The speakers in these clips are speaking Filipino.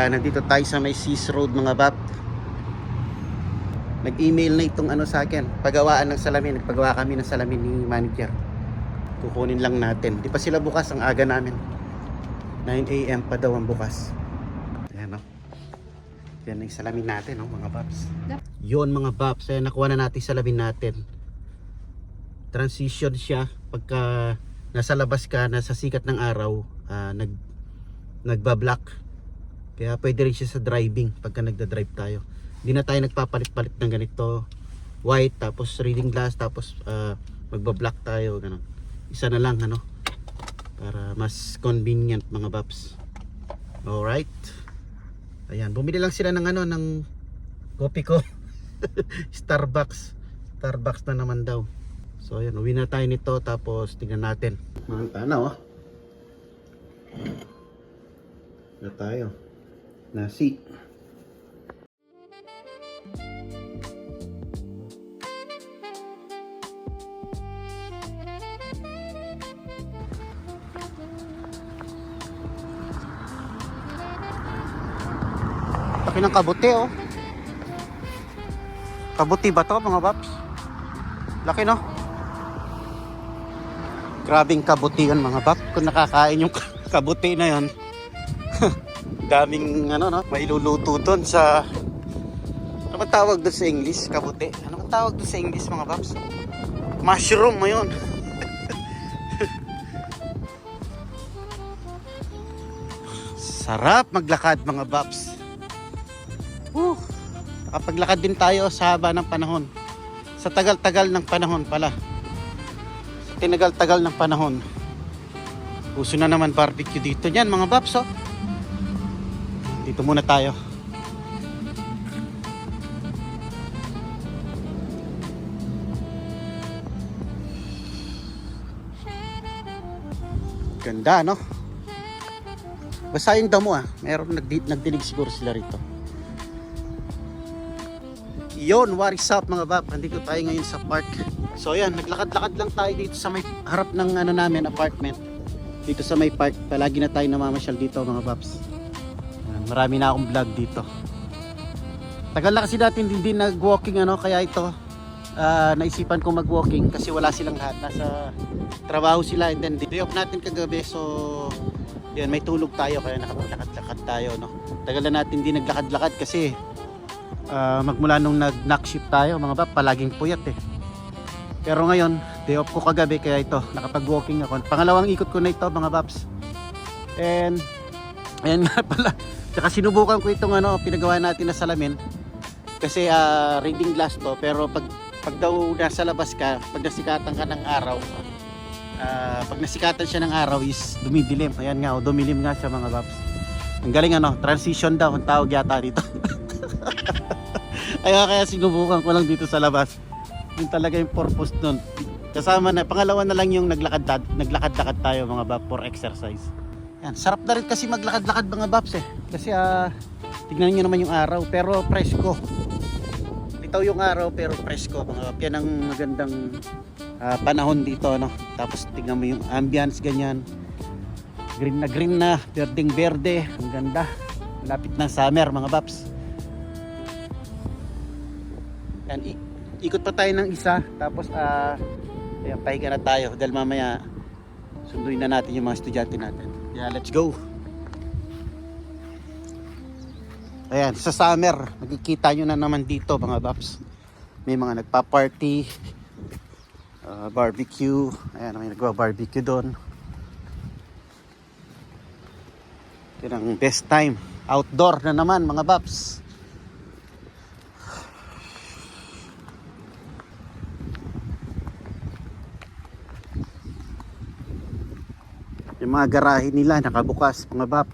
Nandito tayo sa may Seas Road mga bab. Nag-email na itong ano sa akin, pagawaan ng salamin. Nagpagawa kami ng salamin ni manager. Kukunin lang natin. Di pa sila bukas, ang aga namin. 9 AM pa daw ang bukas. Ayan o. Yan yung salamin natin mga babs. Yun mga babs, ayan, nakuha na natin salamin natin. Transition siya pagka nasa labas ka, nasa sikat ng araw, nagbablock. Kaya pwede rin siya sa driving pagka nagda-drive tayo. Hindi na tayo nagpapalit-palit ng ganito white, tapos reading glass, tapos magbablock tayo, ganun. Isa na lang para mas convenient mga babs. Alright. Ayan, bumili lang sila ng ng kopi ko. Starbucks na naman daw. So ayan, uwi na tayo nito, tapos tingnan natin. Mga tanaw na tayo. Nasi. Laki ng kabuti Kabuti ba to mga babs? Laki no? Grabing kabuti yan mga bab. Kung nakakain yung kabuti na yan, daming may luluto doon sa, ano ba tawag doon sa English? Kabuti. Ano ba tawag doon sa English mga babs? Mushroom mo yun. Sarap maglakad mga babs. Nakapaglakad din tayo sa haba ng panahon. Sa tagal-tagal ng panahon pala. Sa tinagal-tagal ng panahon. Uso na naman barbecue dito. Yan mga babs Dito muna tayo. Ganda Basta yung damo Meron nagdinig siguro sila rito. Yon, what is up mga bab? Nandito tayo ngayon sa park. So yan, naglakad-lakad lang tayo dito sa may harap ng namin, apartment. Dito sa may park. Palagi na tayo namamasyal dito mga babs. Marami na akong vlog dito. Tagal na kasi natin hindi nag-walking kaya ito naisipan kong mag-walking kasi wala silang lahat. Nasa trabaho sila, and then day off natin kagabi. So yan, may tulog tayo kaya nakapaglakad-lakad tayo Tagal na natin hindi naglakad-lakad kasi magmula nung nag-knock shift tayo mga bab, palaging puyat Pero ngayon, day off ko kagabi kaya ito, nakapag-walking ako. Pangalawang ikot ko na ito mga babs. And ayan nga pala, tsaka sinubukan ko itong pinagawa natin na salamin. Kasi reading glass to, pero pag daw nasa labas ka, pag nasikatan ka ng araw, pag nasikatan siya ng araw is dumidilim. Ayan nga, dumilim nga siya mga babs. Ang galing transition daw ang tawag yata dito. Kaya sinubukan ko lang dito sa labas. Yun talaga yung purpose nun. Kasama na, pangalawa na lang yung naglakad-lakad tayo mga bab for exercise. Yan, sarap na rin kasi maglakad-lakad mga babs Kasi tignan nyo naman yung araw, pero presko. Bitaw yung araw pero presko mga bab. Yan ang magandang panahon dito Tapos tignan mo yung ambience ganyan. Green na, berdeng berde. Ang ganda. Malapit ng summer mga babs. Yan, ikot pa tayo ng isa, tapos ayan, pahinga na tayo dahil mamaya sunduin na natin yung mga estudyante natin. Yeah, let's go. Ayan, sa summer makikita nyo na naman dito mga babs, may mga nagpa-party, barbecue. Ayan, may nagwa-barbecue doon. Yan ang best time, outdoor na naman mga babs. Yung mga garahe nila nakabukas mga bab.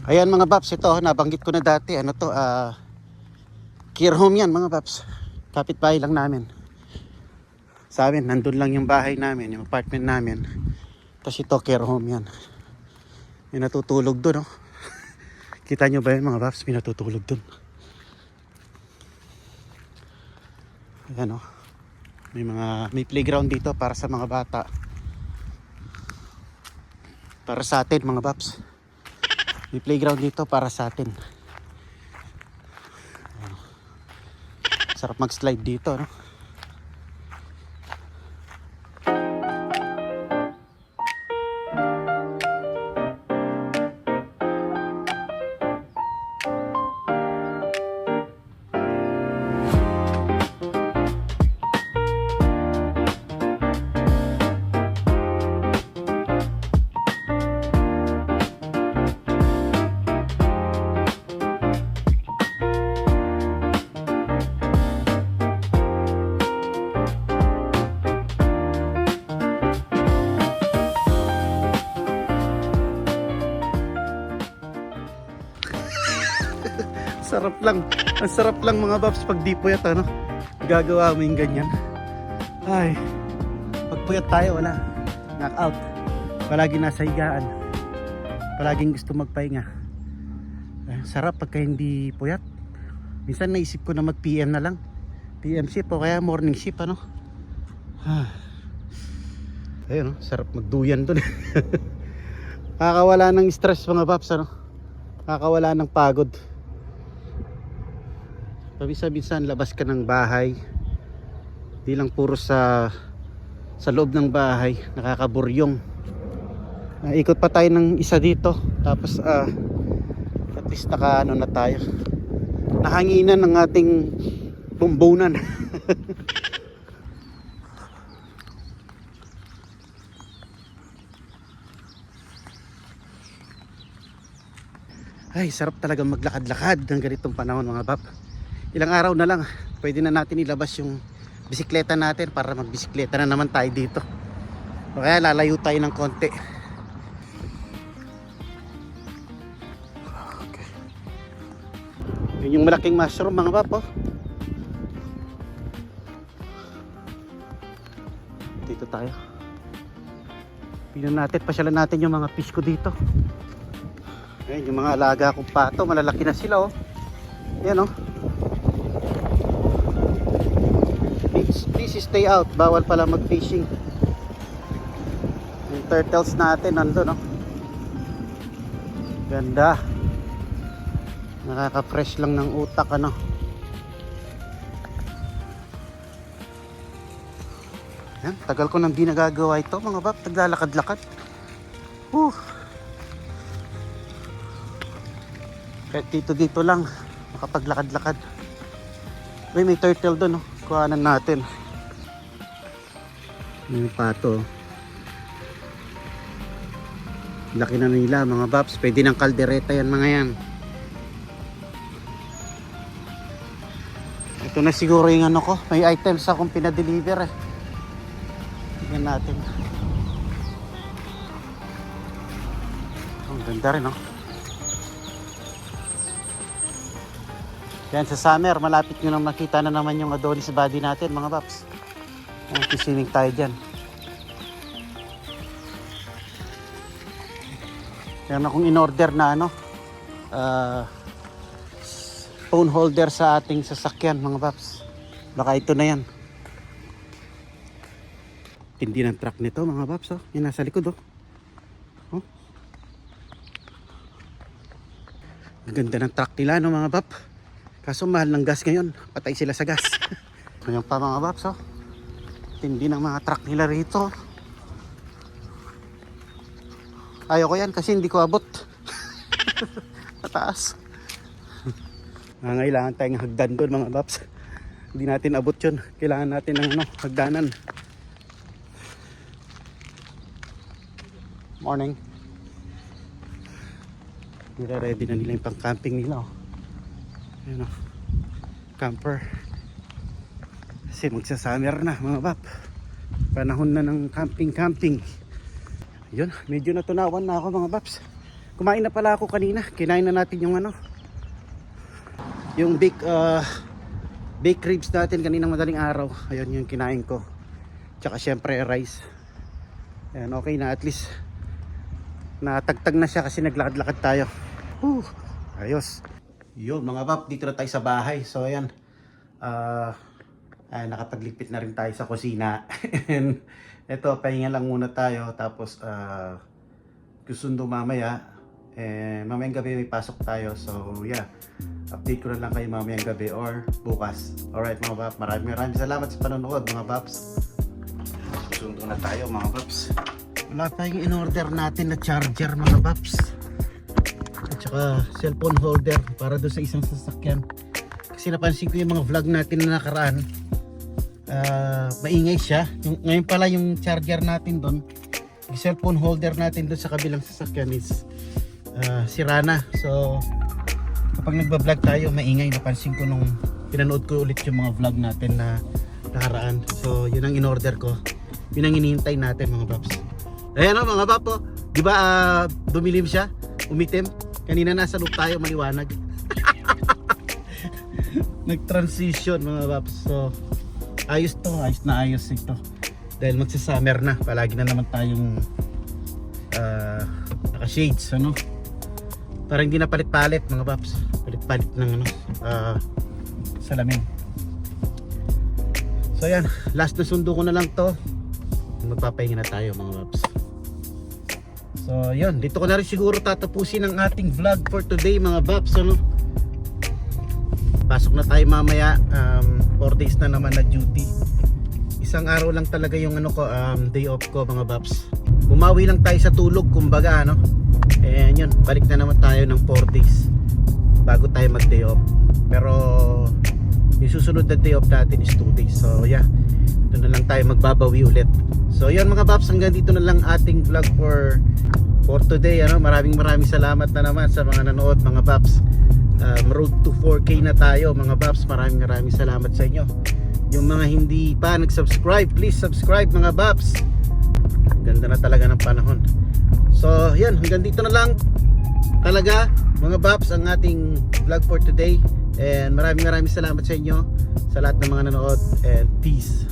Ayan mga babs, ito nabanggit ko na dati, care home yan mga babs. Kapitbahay lang namin. Sa amin, nandun lang yung bahay namin, yung apartment namin. Tapos ito care home yan. May natutulog doon Kita nyo ba yun mga babs? May natutulog dun. Ayan o. May playground dito para sa mga bata. Para sa atin mga paps. May playground dito para sa atin. Sarap mag-slide dito, no? Sarap lang. Ang sarap lang mga paps pag di puyat, ano? Gagawa mo yung ganyan. Ay, pag puyat tayo, wala. Knock out. Palagi nasa higaan. Palaging gusto magpahinga. Ay, sarap pagka hindi puyat. Minsan naisip ko na mag PM na lang. PM shift o kaya morning shift, ano? Ayun, no? Sarap magduyan dun. Nakakawala ng stress mga paps, ano? Nakakawala ng pagod. Pabisa-bisan labas ka ng bahay. Di lang puro sa loob ng bahay, nakakaburyong. Ikot pa tayo ng isa dito. Tapos at least naka na tayo. Nahanginan ng ating bumbunan. Ay, sarap talaga maglakad-lakad ng ganitong panahon mga bab. Ilang araw na lang, pwede na natin ilabas yung bisikleta natin para magbisikleta na naman tayo dito. O kaya lalayo tayo ng konti. Okay. Yun yung malaking mushroom mga bab, oh. Dito tayo. Pinan natin, pasyalan natin yung mga fish ko dito. Ayan, yung mga alaga kong pato, malalaki na sila, oh. Ayan, oh. Please stay out, bawal pala mag fishing. Yung turtles natin nandun, no? Ganda, nakaka-fresh lang ng utak, ano? Yan, tagal ko nang di nagagawa ito mga bab, naglalakad-lakad. Kahit dito lang makapaglakad-lakad. May turtle doon, no? Kuhanan natin. May pato. Laki na nila mga babs. Pwede ng kaldereta yan mga yan. Ito na siguro yung ano ko. May items akong pinadeliver, eh. Tingnan natin. Ang ganda rin, no? Yan sa summer, malapit nyo nang makita na naman yung Adonis body natin mga paps. Kisinig tayo dyan. Meron akong in-order na ano, phone holder sa ating sasakyan mga paps. Baka ito na yan. Tindi ng truck nito mga paps, oh. Yan nasa likod, oh. Oh. Ang ganda ng truck nila, no mga pap. Kaso mahal ng gas ngayon, patay sila sa gas. Ngayon pa mga paps, oh. Tindi ng mga truck nila rito. Ayoko yan kasi hindi ko abot. Mataas. Ngailangan tayong hagdan doon mga paps. Hindi natin abot yun. Kailangan natin ng ano, hagdanan. Morning. Nire-ready na nila yung pang camping nila, oh. Ayan, oh. Camper. Kasi magsa-summer na mga bab. Panahon na ng camping. Yun, medyo natunawan na ako mga babs. Kumain na pala ako kanina. Kinain na natin yung ano, yung baked ribs natin kaninang madaling araw. Ayun yung kinain ko. Tsaka syempre rice. Ayan, okay na, at least natagtag na siya kasi naglakad-lakad tayo. Ayos. Yun mga bab, dito na tayo sa bahay. So ayan, nakapagligpit na rin tayo sa kusina. And eto, pahinga lang muna tayo. Tapos susundo mamaya. Mamayang gabi may pasok tayo. So yeah, update ko na lang kayo mamayang gabi or bukas. Alright mga paps, maraming salamat sa panonood mga paps. Susundo na tayo mga paps. Wala tayong in-order natin na charger mga paps. At saka cellphone holder para doon sa isang sasakyan. Kasi napansin ko yung mga vlog natin na nakaraan, maingay siya. Ngayon pala yung charger natin doon, yung cellphone holder natin doon sa kabilang sasakyan is sira na. So kapag nagbablog tayo maingay, napansin ko nung pinanood ko ulit yung mga vlog natin na nakaraan. So yun ang in-order ko, yun ang hinihintay natin mga paps. Ayan o mga papo, di ba dumilim siya, umitim. Kanina nasa loob tayo, maliwanag. Nag-transition mga paps. So ayos to, ayos ito. Dahil magsa-summer na, palagi na naman tayong naka-shades, ano? Para hindi na palit-palit mga paps. Palit-palit ng salamin. So yan, last na sundo ko na lang to. Magpapahinga na tayo mga paps. So yun, dito ko na rin siguro tatapusin ang ating vlog for today mga paps, ano? Pasok na tayo mamaya, 4 days na naman na duty. Isang araw lang talaga yung day off ko mga paps. Bumawi lang tayo sa tulog kumbaga, ano. And yun, balik na naman tayo ng 4 days bago tayo mag day off. Pero yung susunod na day off natin is 2 days. So yeah, ito na lang tayo magbabawi ulit. So yun mga paps, hanggang dito na lang ating vlog for today, ano. Maraming salamat na naman sa mga nanood mga paps. Road to 4K na tayo mga paps. Maraming salamat sa inyo. Yung mga hindi pa nag-subscribe, please subscribe mga paps. Ganda na talaga ng panahon. So yan, hanggang dito na lang talaga mga paps ang ating vlog for today. And maraming salamat sa inyo, sa lahat ng mga nanood, and peace.